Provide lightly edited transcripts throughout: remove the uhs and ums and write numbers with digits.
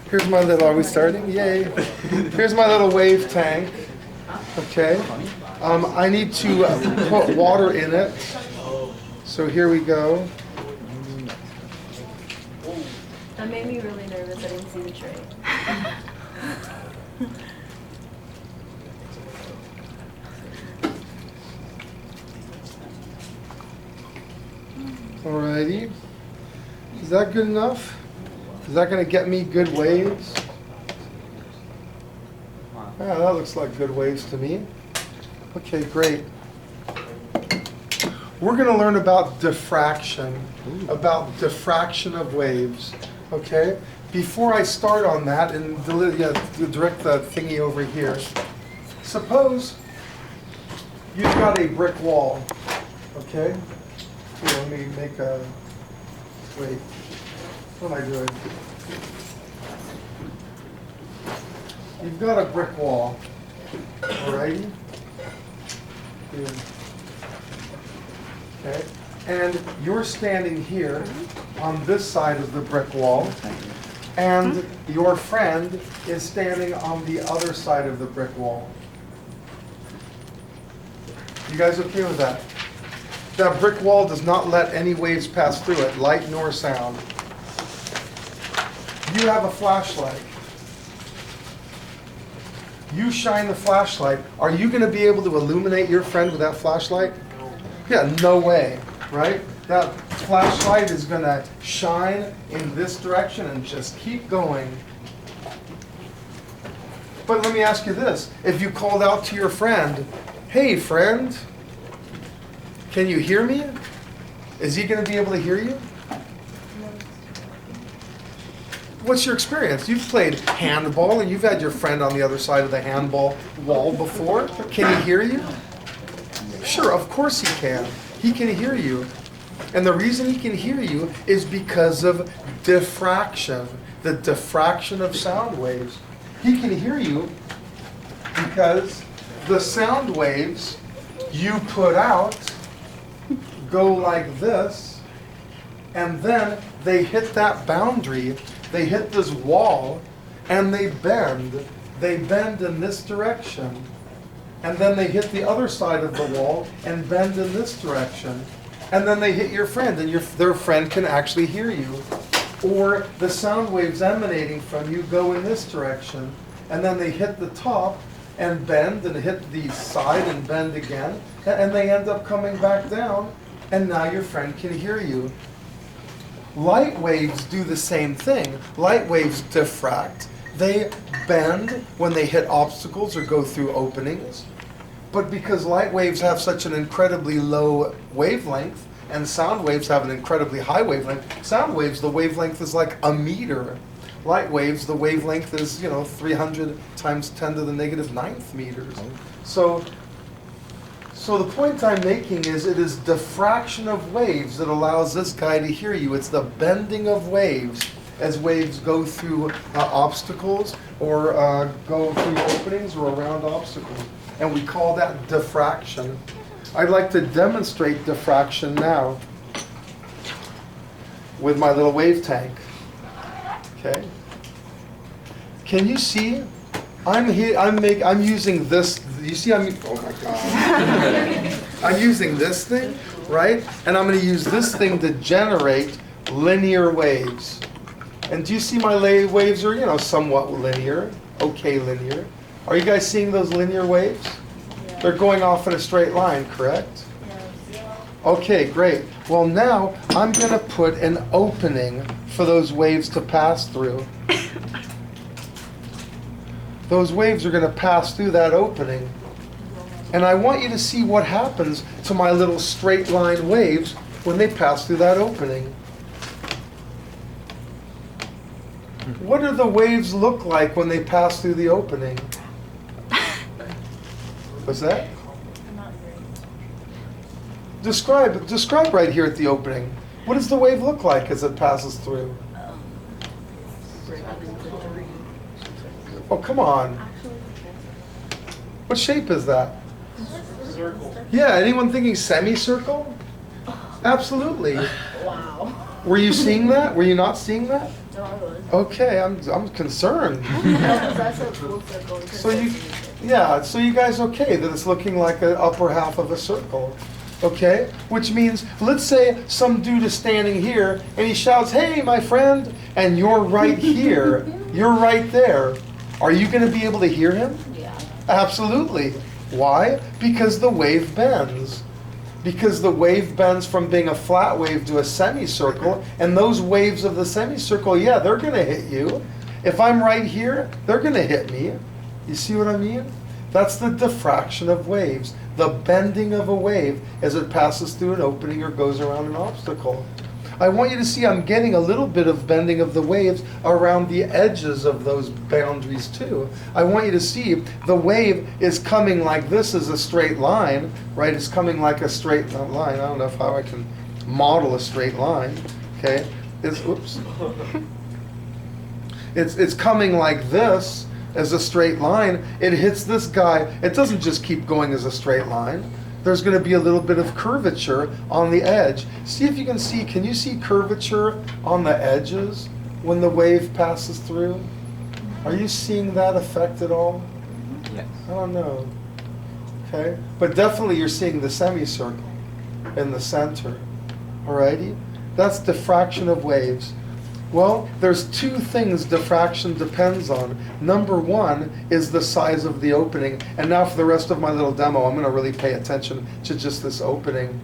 Here's my little, are we starting? Yay. Here's my little wave tank. Okay. I need to put water in it. So here we go. That made me really nervous. I didn't see the tray. Alrighty. Is that good enough? Is that going to get me good waves? Yeah, that looks like good waves to me. Okay, great. We're going to learn about diffraction, of waves. Okay? Before I start on that, and direct the thingy over here, suppose you've got a brick wall. Okay? Here, let me make a, wait, what am I doing? You've got a brick wall, alrighty? Here. Okay, and you're standing here on this side of the brick wall, and your friend is standing on the other side of the brick wall. You guys okay with that? That brick wall does not let any waves pass through it, light nor sound. You have a flashlight. You shine the flashlight. Are you going to be able to illuminate your friend with that flashlight? Yeah, no way, right? That flashlight is going to shine in this direction and just keep going. But let me ask you this. If you called out to your friend, hey friend, can you hear me? Is he going to be able to hear you? What's your experience? You've played handball and you've had your friend on the other side of the handball wall before. Can he hear you? Sure, of course he can. He can hear you. And the reason he can hear you is because of diffraction, the diffraction of sound waves. He can hear you because the sound waves you put out go like this, and then they hit that boundary, they hit this wall, and they bend. They bend in this direction. And then they hit the other side of the wall and bend in this direction. And then they hit your friend, and their friend can actually hear you. Or the sound waves emanating from you go in this direction, and then they hit the top and bend and hit the side and bend again, and they end up coming back down, and now your friend can hear you. Light waves do the same thing. Light waves diffract. They bend when they hit obstacles or go through openings. But because light waves have such an incredibly low wavelength, and sound waves have an incredibly high wavelength, sound waves, the wavelength is like a meter. Light waves, the wavelength is, 300 times 10 to the negative 9th meters. So the point I'm making is it is diffraction of waves that allows this guy to hear you. It's the bending of waves as waves go through obstacles or go through openings or around obstacles. And we call that diffraction. I'd like to demonstrate diffraction now with my little wave tank. Okay. Can you see? I'm using this. You see? Oh my God! I'm using this thing, right? And I'm going to use this thing to generate linear waves. And do you see my waves are somewhat linear, okay, linear. Are you guys seeing those linear waves? Yeah. They're going off in a straight line, correct? Yes. Okay, great. Well, now I'm going to put an opening for those waves to pass through. Those waves are going to pass through that opening. And I want you to see what happens to my little straight line waves when they pass through that opening. What do the waves look like when they pass through the opening? What's that? Describe right here at the opening. What does the wave look like as it passes through? Oh, come on. What shape is that? Circle. Yeah, anyone thinking semicircle? Absolutely. Wow. Were you seeing that? Were you not seeing that? No, I was. Okay, I'm concerned. No, 'cause that's a full circle. So so you guys okay that it's looking like the upper half of a circle, okay? Which means, let's say some dude is standing here and he shouts, "Hey, my friend," and you're right here, you're right there. Are you going to be able to hear him? Yeah. Absolutely. Why? Because the wave bends. Because the wave bends from being a flat wave to a semicircle, and those waves of the semicircle, yeah, they're going to hit you. If I'm right here, they're going to hit me. You see what I mean? That's the diffraction of waves, the bending of a wave as it passes through an opening or goes around an obstacle. I want you to see I'm getting a little bit of bending of the waves around the edges of those boundaries too. I want you to see the wave is coming like this as a straight line, right? It's coming like a straight line. I don't know how I can model a straight line, okay? It's coming like this as a straight line. It hits this guy. It doesn't just keep going as a straight line. There's going to be a little bit of curvature on the edge. See if you can see, can you see curvature on the edges when the wave passes through? Are you seeing that effect at all? Yes. I don't know. Okay, but definitely you're seeing the semicircle in the center. Alrighty? That's diffraction of waves. Well, there's two things diffraction depends on. Number one is the size of the opening. And now for the rest of my little demo, I'm going to really pay attention to just this opening.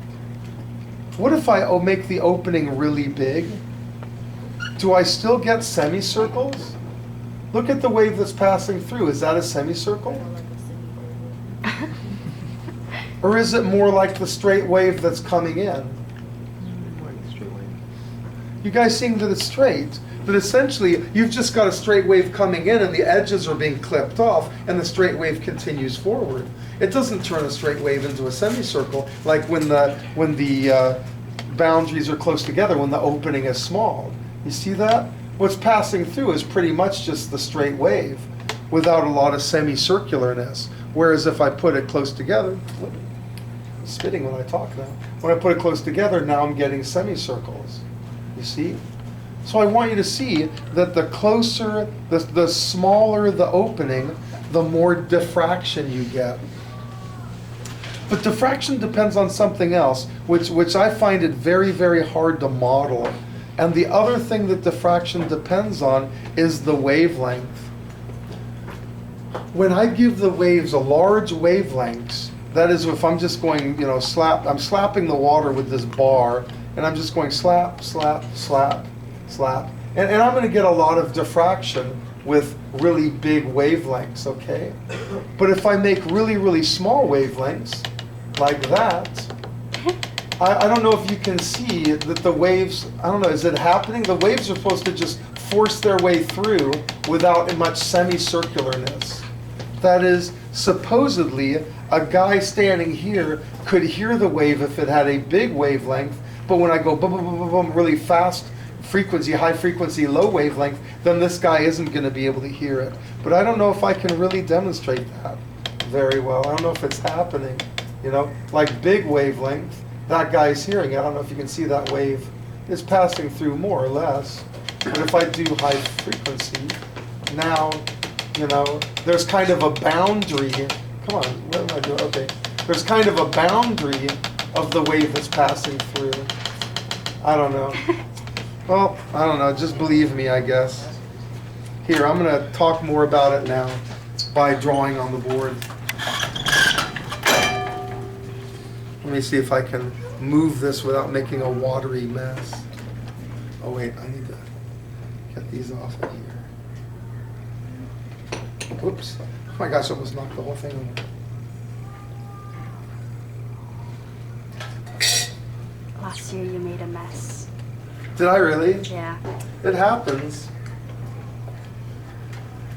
What if I make the opening really big? Do I still get semicircles? Look at the wave that's passing through. Is that a semicircle? Or is it more like the straight wave that's coming in? You guys seeing that it's straight, but essentially you've just got a straight wave coming in and the edges are being clipped off and the straight wave continues forward. It doesn't turn a straight wave into a semicircle like when the boundaries are close together, when the opening is small. You see that? What's passing through is pretty much just the straight wave without a lot of semicircularness. Whereas if I put it close together, I'm spitting when I talk now. When I put it close together, now I'm getting semicircles. You see? So I want you to see that the closer, the smaller the opening, the more diffraction you get. But diffraction depends on something else, which I find it very, very hard to model. And the other thing that diffraction depends on is the wavelength. When I give the waves a large wavelengths, that is if I'm just going, I'm slapping the water with this bar, and I'm just going slap, slap, slap, slap. And I'm going to get a lot of diffraction with really big wavelengths, okay? But if I make really, really small wavelengths, like that, I don't know if you can see that the waves, I don't know, is it happening? The waves are supposed to just force their way through without much semicircularness. That is, supposedly, a guy standing here could hear the wave if it had a big wavelength, but when I go boom, boom, boom, boom, boom, really fast frequency, high frequency, low wavelength, then this guy isn't going to be able to hear it. But I don't know if I can really demonstrate that very well. I don't know if it's happening. Like big wavelength, that guy's hearing it. I don't know if you can see that wave is passing through more or less. But if I do high frequency, now, there's kind of a boundary. Come on, what am I doing? Okay. There's kind of a boundary of the wave that's passing through. I don't know. Well, I don't know. Just believe me, I guess. Here, I'm going to talk more about it now by drawing on the board. Let me see if I can move this without making a watery mess. Oh wait, I need to get these off of here. Whoops. Oh my gosh, I almost knocked the whole thing over. Last year you made a mess. Did I really? Yeah. It happens.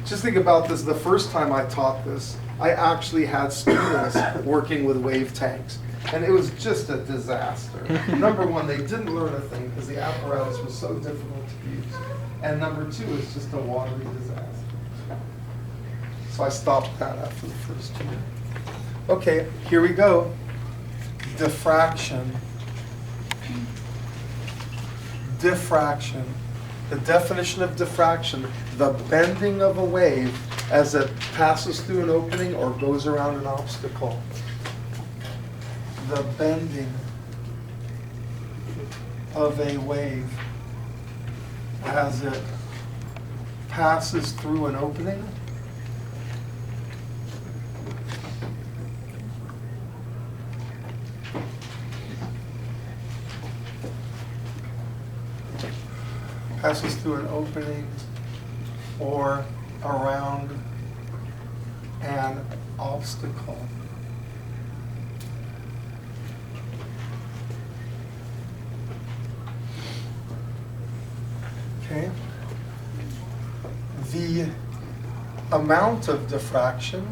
Just think about this. The first time I taught this, I actually had students working with wave tanks. And it was just a disaster. Number one, they didn't learn a thing because the apparatus was so difficult to use. And number two, it's just a watery disaster. So I stopped that after the first year. Okay, here we go. Diffraction. Diffraction. The definition of diffraction, the bending of a wave as it passes through an opening or goes around an obstacle. The bending of a wave as it passes through an opening passes through an opening or around an obstacle. Okay. The amount of diffraction,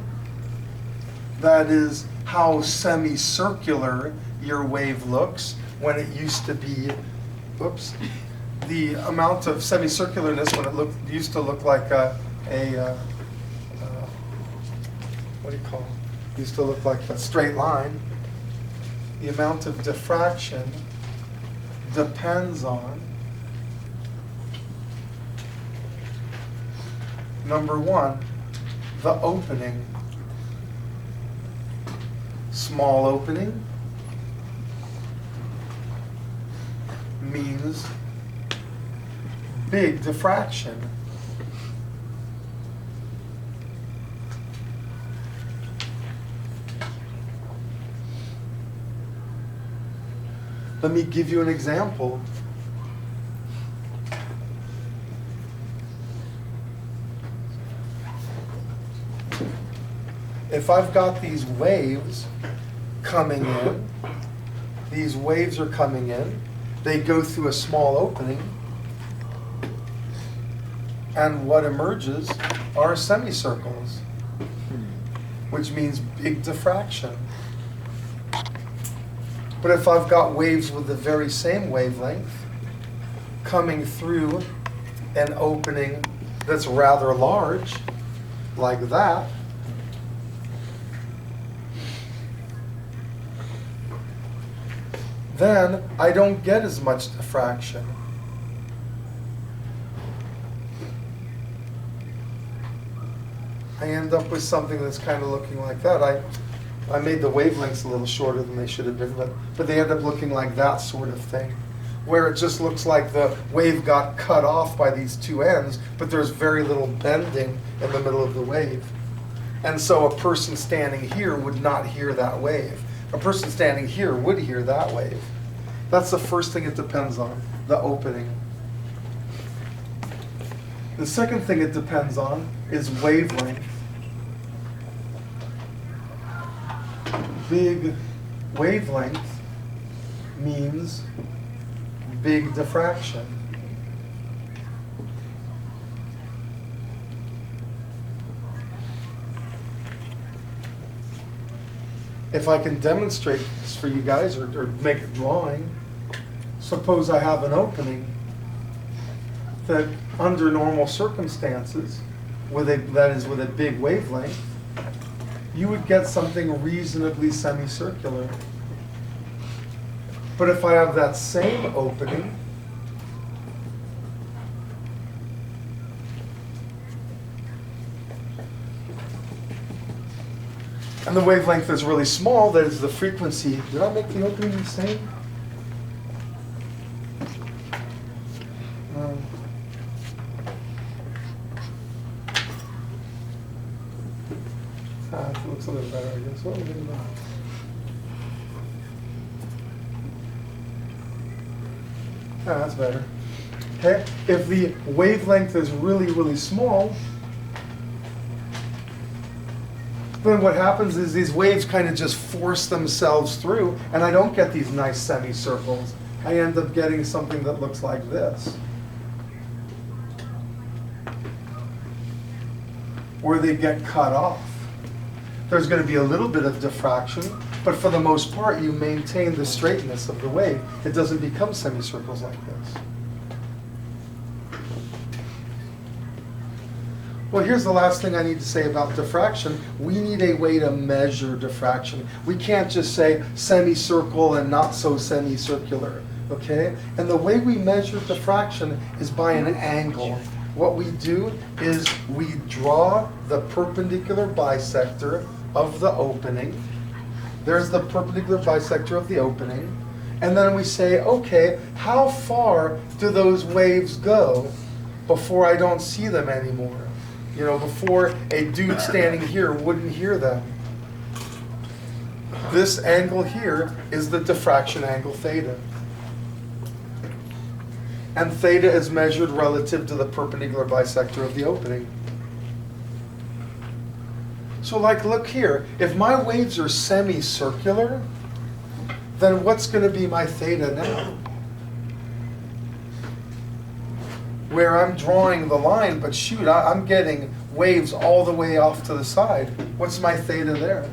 that is how semicircular your wave looks when it used to be, whoops, the amount of semicircularness when it used to look like what do you call it? Used to look like a straight line. The amount of diffraction depends on, number one, the opening. Small opening means big diffraction. Let me give you an example. If I've got these waves coming in, these waves are coming in, they go through a small opening, and what emerges are semicircles, which means big diffraction. But if I've got waves with the very same wavelength coming through an opening that's rather large, like that, then I don't get as much diffraction. I end up with something that's kind of looking like that. I made the wavelengths a little shorter than they should have been, but they end up looking like that sort of thing, where it just looks like the wave got cut off by these two ends, but there's very little bending in the middle of the wave. And so a person standing here would not hear that wave. A person standing here would hear that wave. That's the first thing it depends on, the opening. The second thing it depends on is wavelength. Big wavelength means big diffraction. If I can demonstrate this for you guys or make a drawing, suppose I have an opening that under normal circumstances, with a big wavelength, you would get something reasonably semicircular. But if I have that same opening, and the wavelength is really small, that is the frequency. Did I make the opening the same? It looks a little better, I guess. What was it about? That's better. Okay? If the wavelength is really, really small, then what happens is these waves kind of just force themselves through, and I don't get these nice semicircles. I end up getting something that looks like this, where they get cut off. There's going to be a little bit of diffraction, but for the most part, you maintain the straightness of the wave. It doesn't become semicircles like this. Well, here's the last thing I need to say about diffraction. We need a way to measure diffraction. We can't just say semicircle and not so semicircular. Okay? And the way we measure diffraction is by an angle. What we do is we draw the perpendicular bisector of the opening. There's the perpendicular bisector of the opening. And then we say, okay, how far do those waves go before I don't see them anymore? You know, before a dude standing here wouldn't hear them. This angle here is the diffraction angle theta. And theta is measured relative to the perpendicular bisector of the opening. So like, look here, if my waves are semicircular, then what's going to be my theta now? Where I'm drawing the line, but shoot, I'm getting waves all the way off to the side. What's my theta there?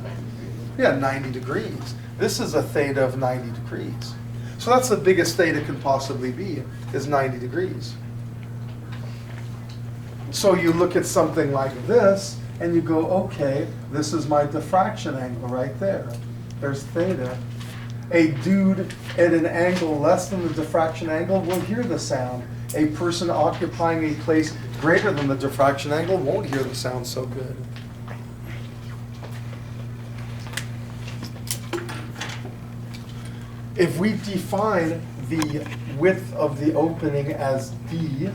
Yeah, 90 degrees. This is a theta of 90 degrees. So that's the biggest theta can possibly be, is 90 degrees. So you look at something like this, and you go, okay, this is my diffraction angle right there. There's theta. A dude at an angle less than the diffraction angle will hear the sound. A person occupying a place greater than the diffraction angle won't hear the sound so good. If we define the width of the opening as d,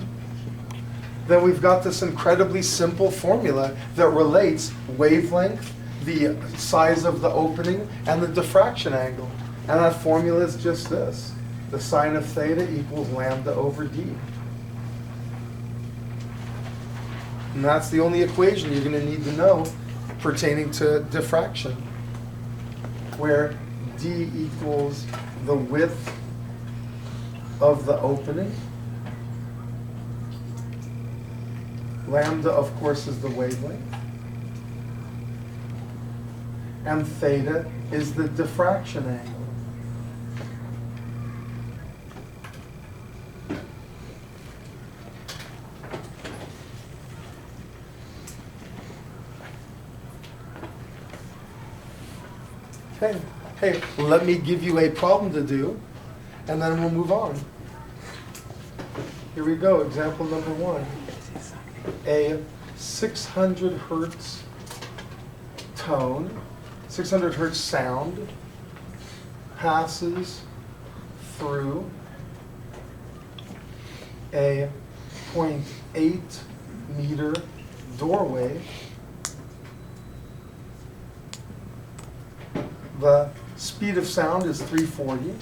then we've got this incredibly simple formula that relates wavelength, the size of the opening, and the diffraction angle. And that formula is just this. The sine of theta equals lambda over d. And that's the only equation you're going to need to know pertaining to diffraction, where d equals the width of the opening. Lambda, of course, is the wavelength. And theta is the diffraction angle. Okay. Hey, let me give you a problem to do, and then we'll move on. Here we go, example number 1. A 600 hertz tone, 600 hertz sound passes through a 0.8 meter doorway. The speed of sound is 340.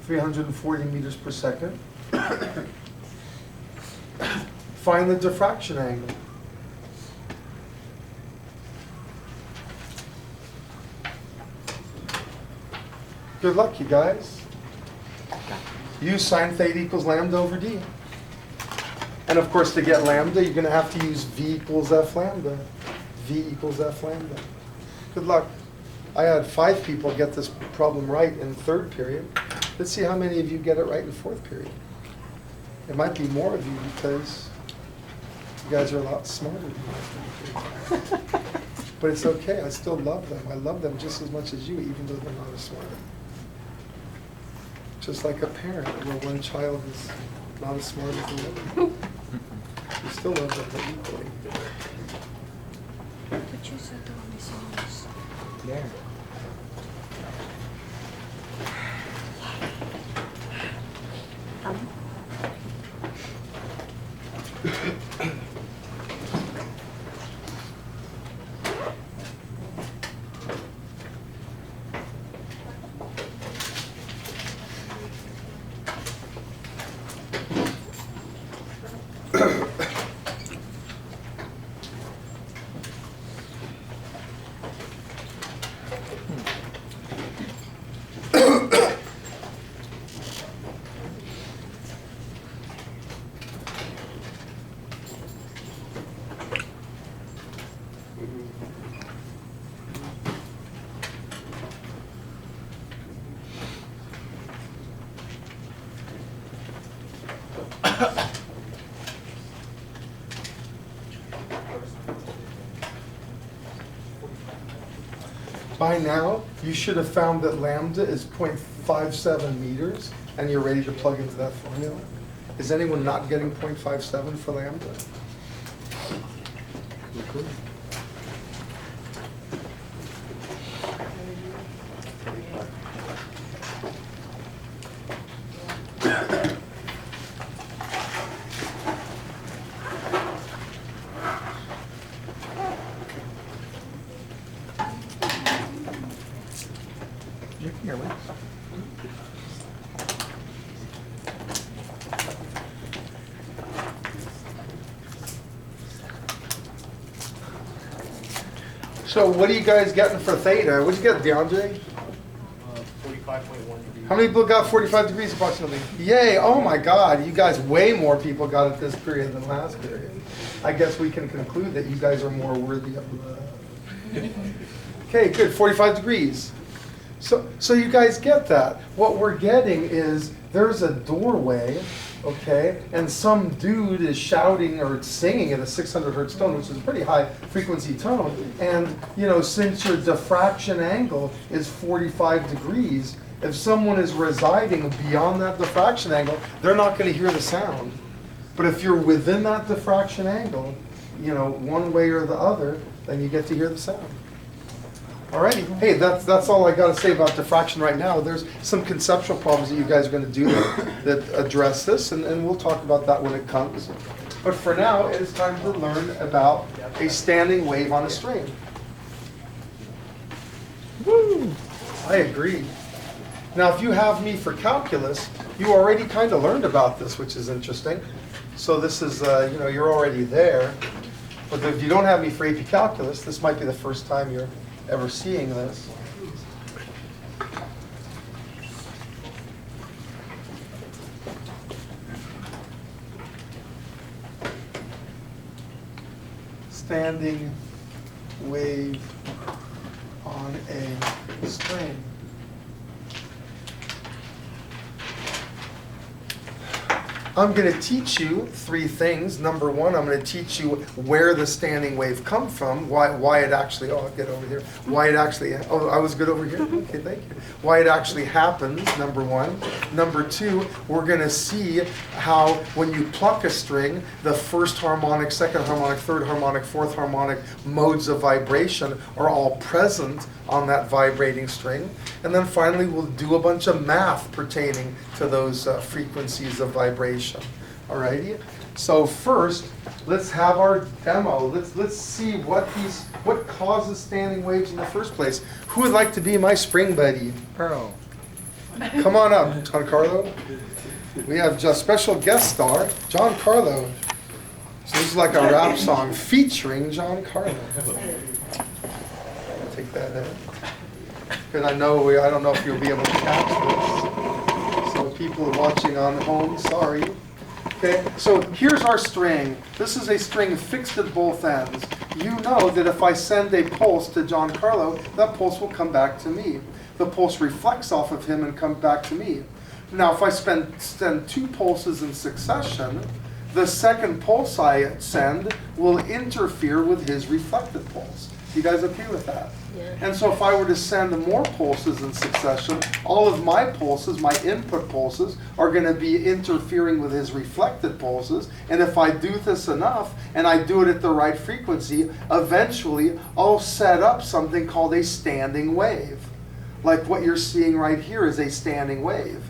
340 meters per second. Find the diffraction angle. Good luck, you guys. Use sine theta equals lambda over d. And of course, to get lambda, you're going to have to use v equals f lambda. V equals f lambda. Good luck. I had 5 people get this problem right in 3rd period. Let's see how many of you get it right in 4th period. It might be more of you because you guys are a lot smarter than me. But it's okay. I still love them. I love them just as much as you, even though they're not as smart. Just like a parent, where one child is not as smart as the other. You still love them equally. But you said the only songs. Yeah. By now, you should have found that lambda is 0.57 meters, and you're ready to plug into that formula. Is anyone not getting 0.57 for lambda? You can hear me. So what are you guys getting for theta? What'd you get, DeAndre? 45.1 degrees. How many people got 45 degrees approximately? Yay, oh my God, you guys, way more people got it this period than last period. I guess we can conclude that you guys are more worthy of love. Okay, good, 45 degrees. So you guys get that. What we're getting is there's a doorway, okay, and some dude is shouting or singing at a 600 hertz tone, which is a pretty high frequency tone. And, you know, since your diffraction angle is 45 degrees, if someone is residing beyond that diffraction angle, they're not going to hear the sound. But if you're within that diffraction angle, you know, one way or the other, then you get to hear the sound. Alrighty, hey, that's all I got to say about diffraction right now. There's some conceptual problems that you guys are going to do that address this, and we'll talk about that when it comes. But for now, it is time to learn about a standing wave on a string. Woo! I agree. Now, if you have me for calculus, you already kind of learned about this, which is interesting. So this is, you know, you're already there. But if you don't have me for AP calculus, this might be the first time you're ever seeing this. Standing wave on a string. I'm going to teach you three things. Number one, I'm going to teach you where the standing wave comes from, why it actually, oh, I'll get over here, why it actually, oh, I was good over here? Okay, thank you. Why it actually happens, number one. Number two, we're going to see how when you pluck a string, the first harmonic, second harmonic, third harmonic, fourth harmonic modes of vibration are all present on that vibrating string. And then finally, we'll do a bunch of math pertaining to those frequencies of vibration. Alrighty? So first, let's have our demo. Let's see what causes standing waves in the first place. Who would like to be my spring buddy? Pearl. Come on up, Giancarlo. We have just special guest star, Giancarlo. So this is like a rap song featuring Giancarlo. Take that in. Because I don't know if you'll be able to catch this. So people watching on home, sorry. Okay, so here's our string. This is a string fixed at both ends. You know that if I send a pulse to Giancarlo, that pulse will come back to me. The pulse reflects off of him and comes back to me. Now, if I send two pulses in succession, the second pulse I send will interfere with his reflected pulse. You guys okay with that? Yeah. And so if I were to send more pulses in succession, all of my pulses, my input pulses, are going to be interfering with his reflected pulses. And if I do this enough, and I do it at the right frequency, eventually I'll set up something called a standing wave. Like what you're seeing right here is a standing wave.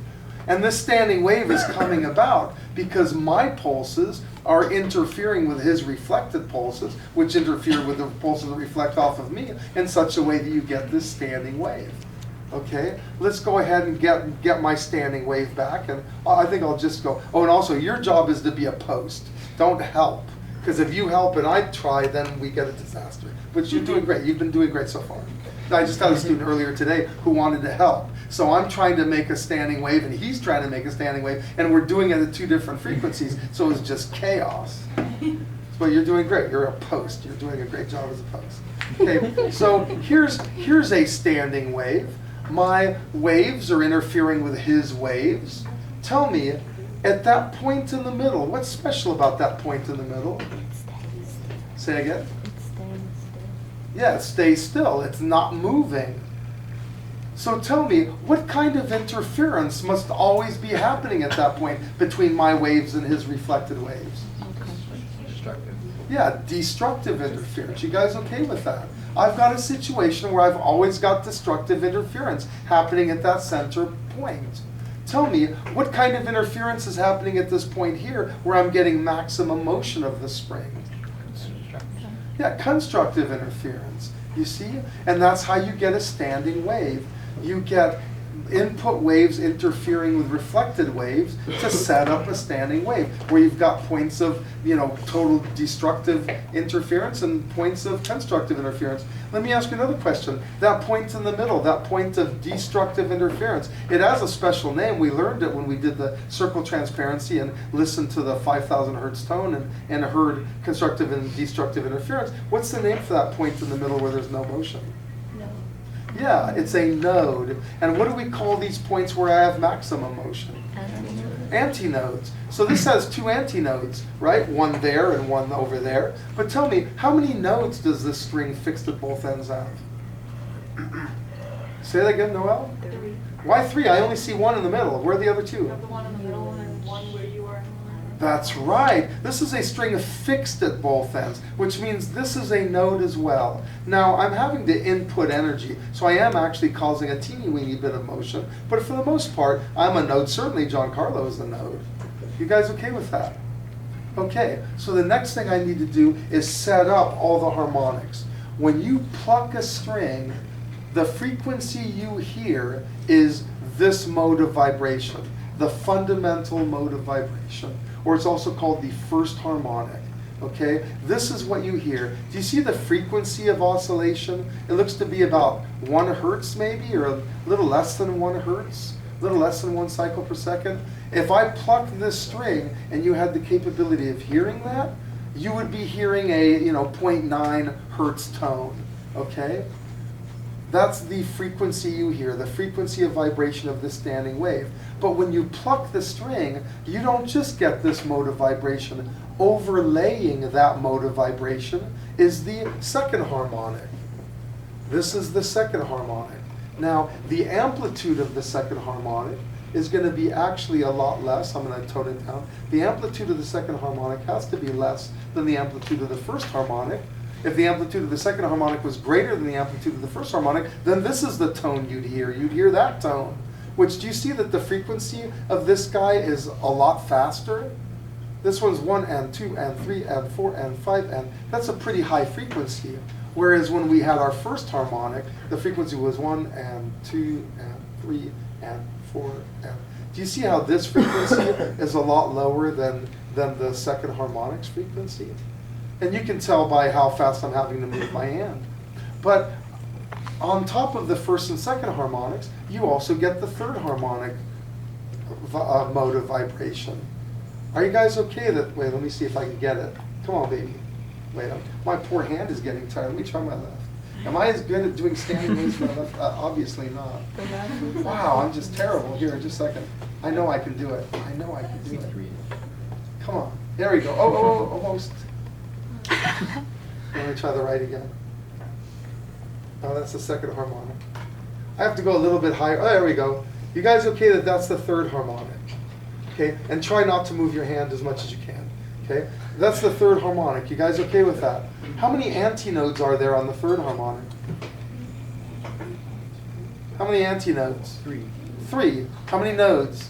And this standing wave is coming about because my pulses are interfering with his reflected pulses, which interfere with the pulses that reflect off of me in such a way that you get this standing wave. Okay, let's go ahead and get my standing wave back, and I think I'll just go. Oh, and also your job is to be a post. Don't help, because if you help and I try, then we get a disaster. But you're doing great. You've been doing great so far. I just had a student earlier today who wanted to help. So I'm trying to make a standing wave, and he's trying to make a standing wave, and we're doing it at two different frequencies, so it's just chaos. But you're doing great. You're a post. You're doing a great job as a post. Okay, so here's a standing wave. My waves are interfering with his waves. Tell me, at that point in the middle, what's special about that point in the middle? It stays. Say again. It stays still. Yeah, it stays still. It's not moving. So tell me, what kind of interference must always be happening at that point between my waves and his reflected waves? Destructive. Yeah, destructive interference. You guys okay with that? I've got a situation where I've always got destructive interference happening at that center point. Tell me, what kind of interference is happening at this point here where I'm getting maximum motion of the spring? Yeah, constructive interference, you see? And that's how you get a standing wave. You get input waves interfering with reflected waves to set up a standing wave, where you've got points of, total destructive interference and points of constructive interference. Let me ask you another question. That point in the middle, that point of destructive interference, it has a special name. We learned it when we did the circle transparency and listened to the 5,000 hertz tone and heard constructive and destructive interference. What's the name for that point in the middle where there's no motion? Yeah, it's a node. And what do we call these points where I have maximum motion? Antinodes. So this has two antinodes, right? One there and one over there. But tell me, how many nodes does this string fixed at both ends have? Say that again, Noelle? 3. Why 3? I only see one in the middle. Where are the other 2? You have the one in the middle and one where you are. That's right. This is a string fixed at both ends, which means this is a node as well. Now, I'm having to input energy, so I am actually causing a teeny weeny bit of motion, but for the most part, I'm a node. Certainly, Giancarlo is a node. You guys okay with that? Okay, so the next thing I need to do is set up all the harmonics. When you pluck a string, the frequency you hear is this mode of vibration, the fundamental mode of vibration, or it's also called the first harmonic. Okay, this is what you hear. Do you see the frequency of oscillation? It looks to be about 1 hertz maybe, or a little less than 1 hertz, a little less than 1 cycle per second. If I pluck this string and you had the capability of hearing that, you would be hearing a 0.9 hertz tone. Okay, that's the frequency you hear, the frequency of vibration of this standing wave. But when you pluck the string, you don't just get this mode of vibration. Overlaying that mode of vibration is the second harmonic. This is the second harmonic. Now, the amplitude of the second harmonic is going to be actually a lot less. I'm going to tone it down. The amplitude of the second harmonic has to be less than the amplitude of the first harmonic. If the amplitude of the second harmonic was greater than the amplitude of the first harmonic, then this is the tone you'd hear. You'd hear that tone. Which, do you see that the frequency of this guy is a lot faster? This one's 1 and 2 and 3 and 4 and 5 and that's a pretty high frequency. Whereas when we had our first harmonic, the frequency was 1 and 2 and 3 and 4 and... Do you see how this frequency is a lot lower than the second harmonic's frequency? And you can tell by how fast I'm having to move my hand. But on top of the first and second harmonics, you also get the third harmonic mode of vibration. Are you guys okay that, wait, let me see if I can get it. Come on, baby. Wait, my poor hand is getting tired. Let me try my left. Am I as good at doing standing waves with my left? Obviously not. Wow, I'm just terrible. Here, just a second. I know I can do it. I know I can do it. Come on. There we go. Oh, almost. Let me try the right again. Oh, that's the second harmonic. I have to go a little bit higher. Oh, there we go. You guys okay that that's the third harmonic? Okay, and try not to move your hand as much as you can. Okay, that's the third harmonic. You guys okay with that? How many antinodes are there on the third harmonic? How many antinodes? 3. 3. How many nodes?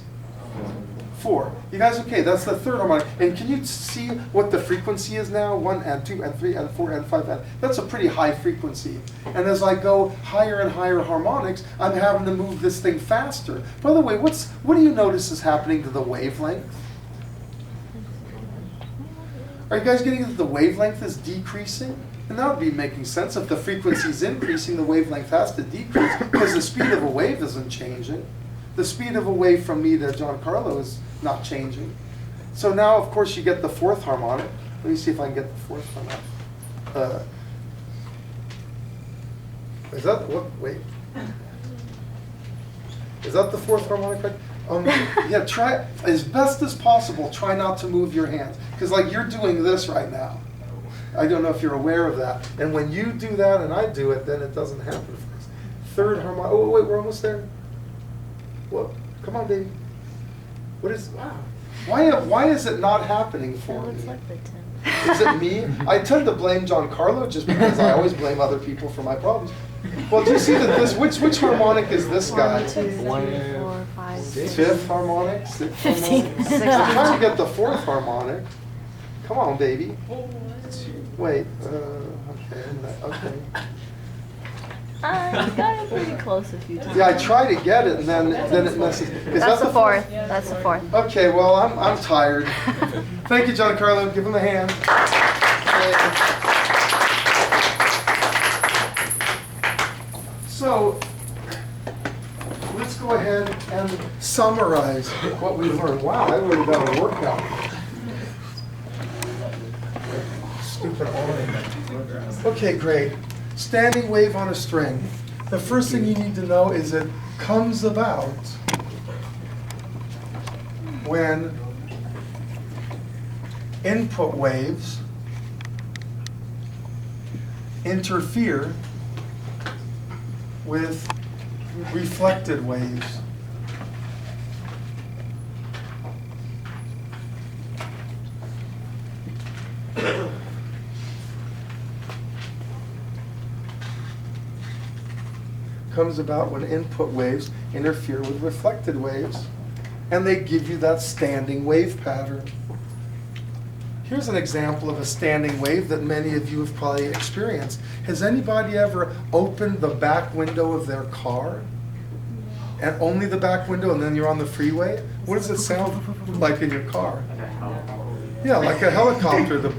4. You guys okay? That's the third harmonic. And can you see what the frequency is now? 1 and 2 and 3 and 4 and 5 and... That's a pretty high frequency. And as I go higher and higher harmonics, I'm having to move this thing faster. By the way, what do you notice is happening to the wavelength? Are you guys getting that the wavelength is decreasing? And that would be making sense. If the frequency is increasing, the wavelength has to decrease because the speed of a wave isn't changing. The speed of a wave from me to Giancarlo is not changing. So now, of course, you get the fourth harmonic. Let me see if I can get the fourth harmonic. Is that what? Wait. Is that the fourth harmonic? Yeah. Try as best as possible. Try not to move your hands, because like you're doing this right now. I don't know if you're aware of that. And when you do that and I do it, then it doesn't happen for us. Third harmonic. Oh wait, we're almost there. Well, come on, baby. What is? Wow. Why is it not happening for That me? looks like the 10. Is it me? I tend to blame Giancarlo just because I always blame other people for my problems. Well, do you see that this? Which harmonic is this guy? 1, 2, 3, 4, 5, 6. Fifth harmonic. Sixth 15. harmonic. I'm trying to get the fourth harmonic. Come on, baby. Wait. Okay. I got it pretty close a few times. Yeah, I try to get it, and then it messes. Is That's that the fourth. That's the fourth. Okay, well, I'm tired. Thank you, Giancarlo. Give him a hand. So, let's go ahead and summarize what we learned. Wow, I really got a workout. Stupid ornament. Okay, great. Standing wave on a string. The first thing you need to know is it comes about when input waves interfere with reflected waves. Comes about when input waves interfere with reflected waves, and they give you that standing wave pattern. Here's an example of a standing wave that many of you have probably experienced. Has anybody ever opened the back window of their car? And only the back window, and then you're on the freeway? What does it sound like in your car? Yeah, like a helicopter. The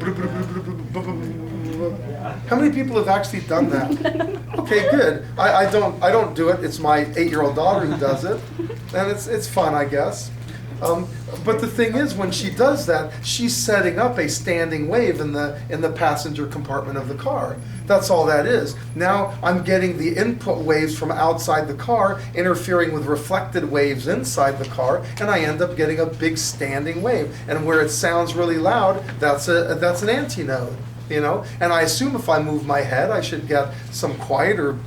How many people have actually done that? Okay, good. I don't do it. It's my 8-year-old daughter who does it, and it's fun, I guess. But the thing is, when she does that, she's setting up a standing wave in the passenger compartment of the car. That's all that is. Now I'm getting the input waves from outside the car interfering with reflected waves inside the car, and I end up getting a big standing wave. And where it sounds really loud, that's an antinode, you know. And I assume if I move my head, I should get some quieter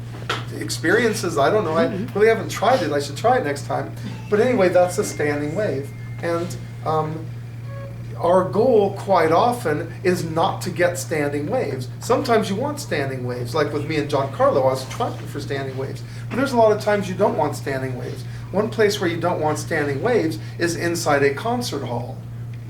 experiences. I don't know. I really haven't tried it. I should try it next time. But anyway, that's a standing wave. And our goal quite often is not to get standing waves. Sometimes you want standing waves, like with me and Giancarlo, I was trying for standing waves. But there's a lot of times you don't want standing waves. One place where you don't want standing waves is inside a concert hall.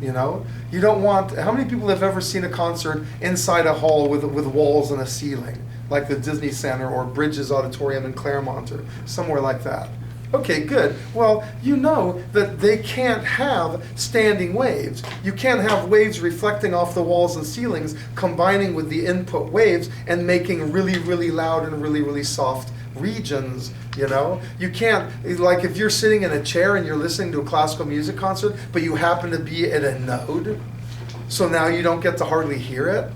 You know, you don't want. How many people have ever seen a concert inside a hall with walls and a ceiling, like the Disney Center or Bridges Auditorium in Claremont or somewhere like that? Okay, good. Well, you know that they can't have standing waves. You can't have waves reflecting off the walls and ceilings, combining with the input waves and making really, really loud and really, really soft regions, you know? You can't, like if you're sitting in a chair and you're listening to a classical music concert, but you happen to be at a node, so now you don't get to hardly hear it.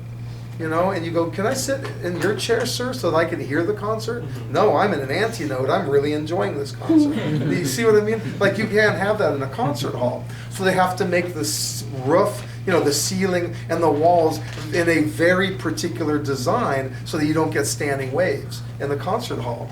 You know, and you go, can I sit in your chair, sir, so that I can hear the concert? No, I'm in an antinode. I'm really enjoying this concert. Do you see what I mean? Like, you can't have that in a concert hall. So they have to make the roof, you know, the ceiling and the walls in a very particular design so that you don't get standing waves in the concert hall.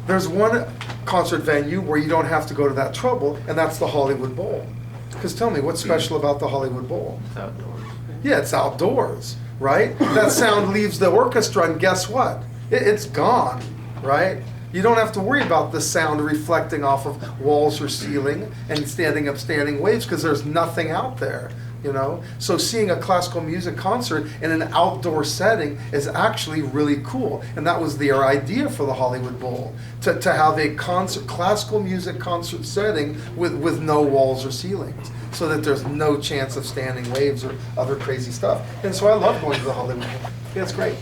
There's one concert venue where you don't have to go to that trouble, and that's the Hollywood Bowl. Because tell me, what's special about the Hollywood Bowl? It's outdoors. Yeah, it's outdoors, right? That sound leaves the orchestra, and guess what? It's gone, right? You don't have to worry about the sound reflecting off of walls or ceiling and standing up standing waves because there's nothing out there, you know? So seeing a classical music concert in an outdoor setting is actually really cool. And that was their idea for the Hollywood Bowl, to have a classical music concert setting with no walls or ceilings, so that there's no chance of standing waves or other crazy stuff. And so I love going to the Hollywood Bowl. Yeah, it's great.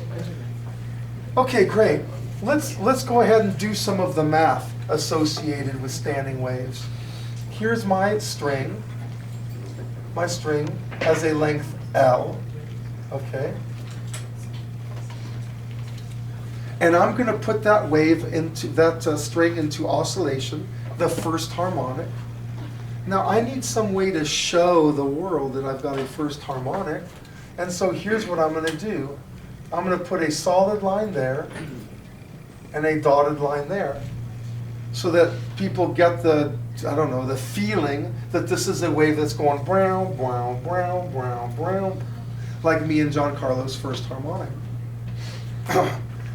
Okay, great. Let's go ahead and do some of the math associated with standing waves. Here's my string. My string has a length L, okay? And I'm going to put that wave into that string into oscillation, the first harmonic. Now I need some way to show the world that I've got a first harmonic. And so here's what I'm going to do. I'm going to put a solid line there and a dotted line there so that people get the, I don't know, the feeling that this is a wave that's going brown, brown, brown, brown, brown, like me and John Carlo's first harmonic.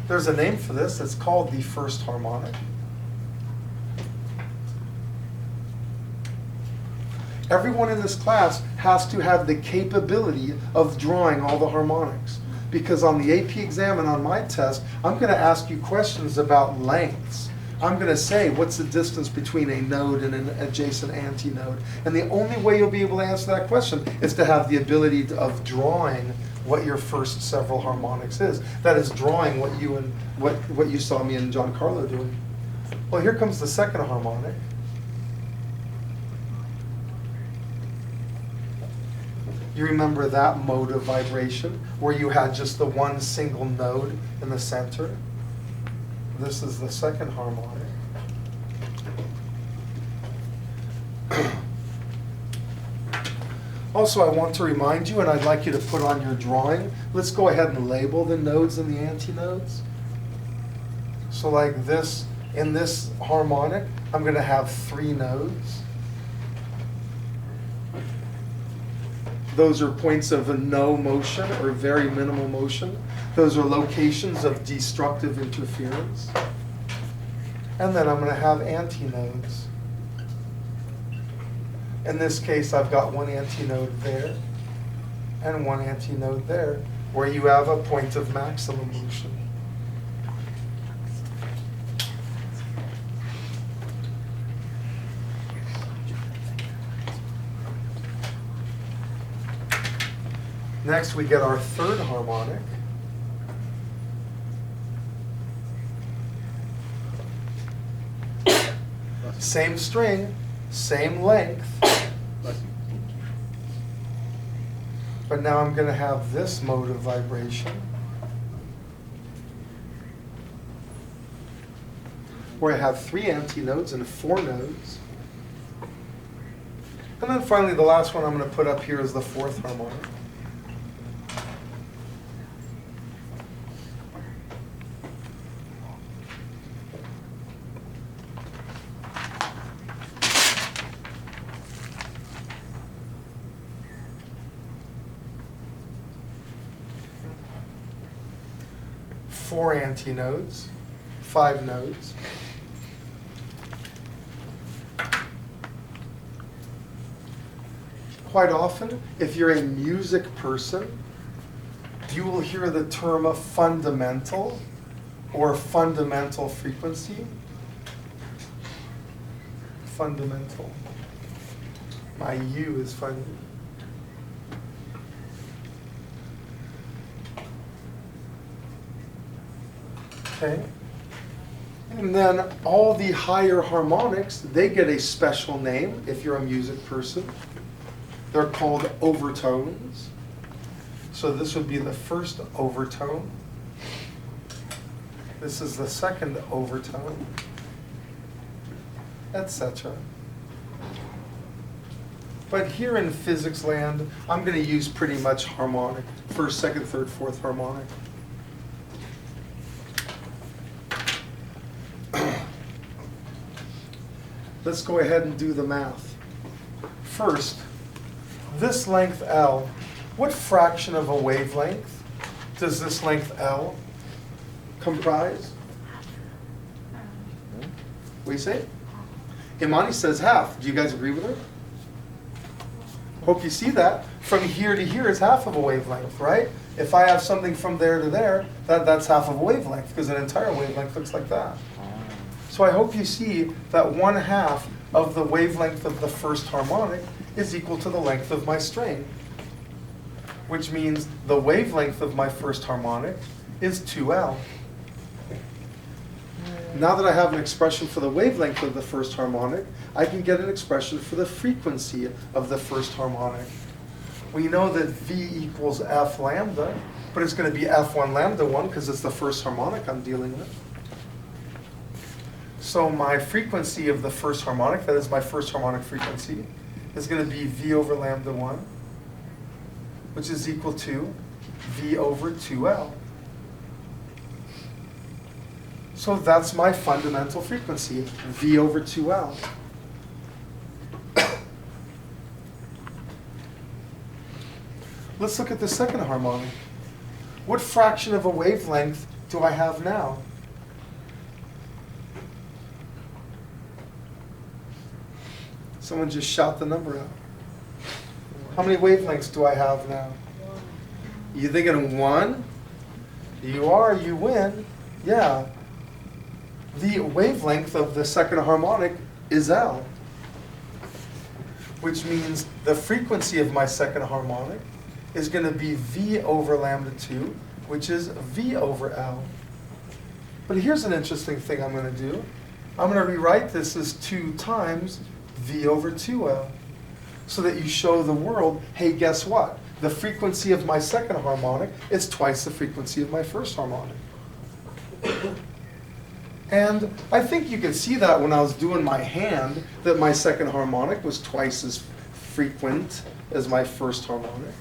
There's a name for this. It's called the first harmonic. Everyone in this class has to have the capability of drawing all the harmonics. Because on the AP exam and on my test, I'm going to ask you questions about lengths. I'm going to say, what's the distance between a node and an adjacent antinode? And the only way you'll be able to answer that question is to have the ability of drawing what your first several harmonics is. That is drawing what you saw me and John Carlo doing. Well, here comes the second harmonic. You remember that mode of vibration where you had just the one single node in the center? This is the second harmonic. Also, I want to remind you, and I'd like you to put on your drawing, let's go ahead and label the nodes and the antinodes. So like this, in this harmonic, I'm going to have 3 nodes. Those are points of no motion or very minimal motion. Those are locations of destructive interference. And then I'm going to have antinodes. In this case, I've got one antinode there and one antinode there, where you have a point of maximum motion. Next, we get our third harmonic. Same string, same length. But now I'm going to have this mode of vibration, where I have 3 antinodes and 4 nodes. And then finally, the last one I'm going to put up here is the fourth harmonic. Four antinodes, 5 nodes. Quite often, if you're a music person, you will hear the term of fundamental or fundamental frequency. Fundamental. My U is fundamental. Okay. And then all the higher harmonics, they get a special name if you're a music person. They're called overtones. So this would be the first overtone. This is the second overtone, etc. But here in physics land, I'm going to use pretty much harmonic. First, second, third, fourth harmonic. Let's go ahead and do the math. First, this length L, what fraction of a wavelength does this length L comprise? What do you say? Imani says half. Do you guys agree with her? Hope you see that. From here to here is half of a wavelength, right? If I have something from there to there, that's half of a wavelength, because an entire wavelength looks like that. So I hope you see that 1/2 of the wavelength of the first harmonic is equal to the length of my string, which means the wavelength of my first harmonic is 2L. Now that I have an expression for the wavelength of the first harmonic, I can get an expression for the frequency of the first harmonic. We know that V equals F lambda, but it's going to be F1 lambda 1 because it's the first harmonic I'm dealing with. So my frequency of the first harmonic, that is my first harmonic frequency, is going to be V over lambda 1. which is equal to V over 2L. So that's my fundamental frequency, V over 2L. Let's look at the second harmonic. What fraction of a wavelength do I have now? Someone just shout the number out. How many wavelengths do I have now? You thinking one? You are, you win. Yeah. The wavelength of the second harmonic is L, which means the frequency of my second harmonic is going to be V over lambda 2, which is V over L. But here's an interesting thing I'm going to do. I'm going to rewrite this as 2 times V over 2L, so that you show the world, hey, guess what? The frequency of my second harmonic is twice the frequency of my first harmonic. And I think you could see that when I was doing my hand, that my second harmonic was twice as frequent as my first harmonic.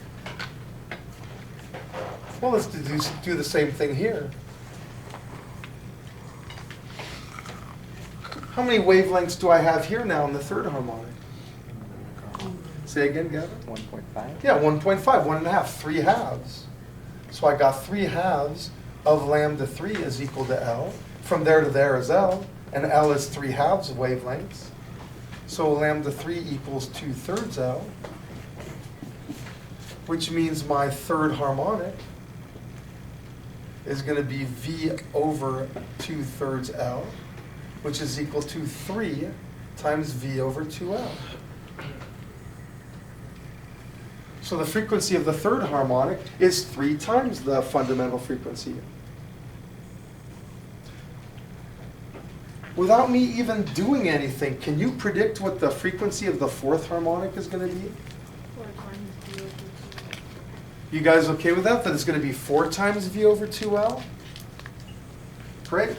Well, let's do the same thing here. How many wavelengths do I have here now in the third harmonic? Say again, Gavin? 1.5? Yeah, 1.5, 1.5, 3 halves. So I got 3 halves of lambda 3 is equal to L. From there to there is L, and L is 3 halves of wavelengths. So lambda 3 equals 2/3 L, which means my third harmonic is going to be V over 2/3 L, which is equal to 3 times V over 2L. So the frequency of the third harmonic is 3 times the fundamental frequency. Without me even doing anything, can you predict what the frequency of the fourth harmonic is going to be? 4 times V over 2. You guys okay with that? That it's going to be 4 times V over 2L? Great.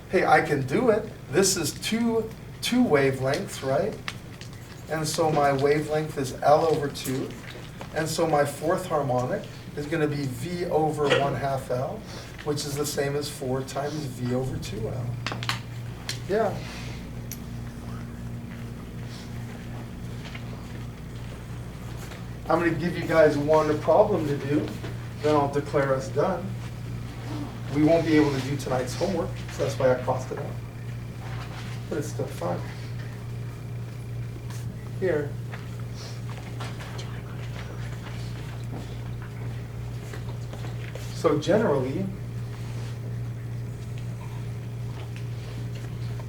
Hey, I can do it. This is two wavelengths, right? And so my wavelength is L over 2. And so my fourth harmonic is going to be V over 1/2 L, which is the same as 4 times V over 2L. Yeah. I'm going to give you guys one problem to do, then I'll declare us done. We won't be able to do tonight's homework, so that's why I crossed it out. But it's still fun. Here. So generally,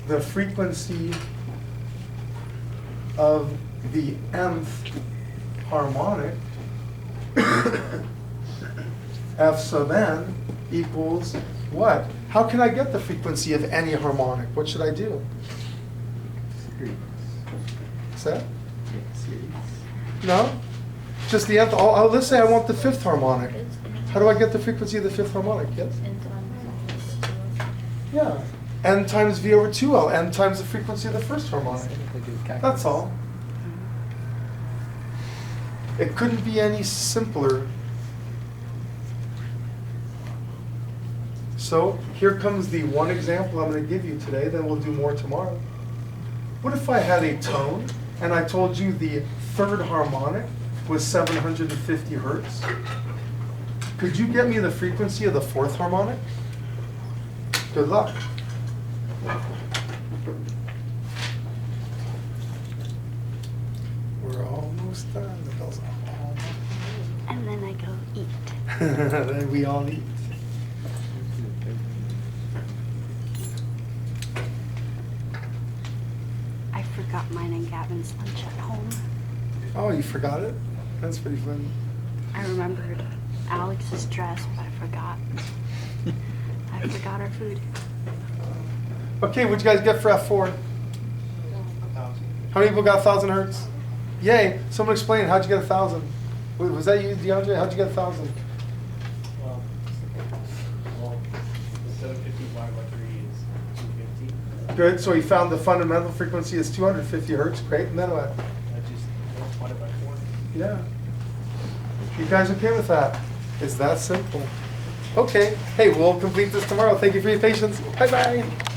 the frequency of the nth harmonic, F sub n, equals what? How can I get the frequency of any harmonic? What should I do? Series. What's that? Yeah, series. No? Just the nth. Let's say I want the fifth harmonic. How do I get the frequency of the fifth harmonic? Yes? Yeah. N times V over 2L. N times the frequency of the first harmonic. That's all. It couldn't be any simpler. So here comes the one example I'm going to give you today, then we'll do more tomorrow. What if I had a tone and I told you the third harmonic was 750 hertz? Could you get me the frequency of the fourth harmonic? Good luck. We're almost done. The bell's almost And then I go eat. Then we all eat. I forgot mine and Gavin's lunch at home. Oh, you forgot it? That's pretty funny. I remembered Alex's dress, but I forgot. I forgot our food. Okay, what'd you guys get for F4? How many people got 1,000 hertz? Yay! Someone explain, how'd you get 1,000? Was that you, DeAndre? How'd you get 1,000? Well, the 750 divided by 3 is 250. Good, so he found the fundamental frequency is 250 hertz. Great, and then what? I just multiplied it by 4. Yeah. You guys okay with that? It's that simple. Okay. Hey, we'll complete this tomorrow. Thank you for your patience. Bye-bye.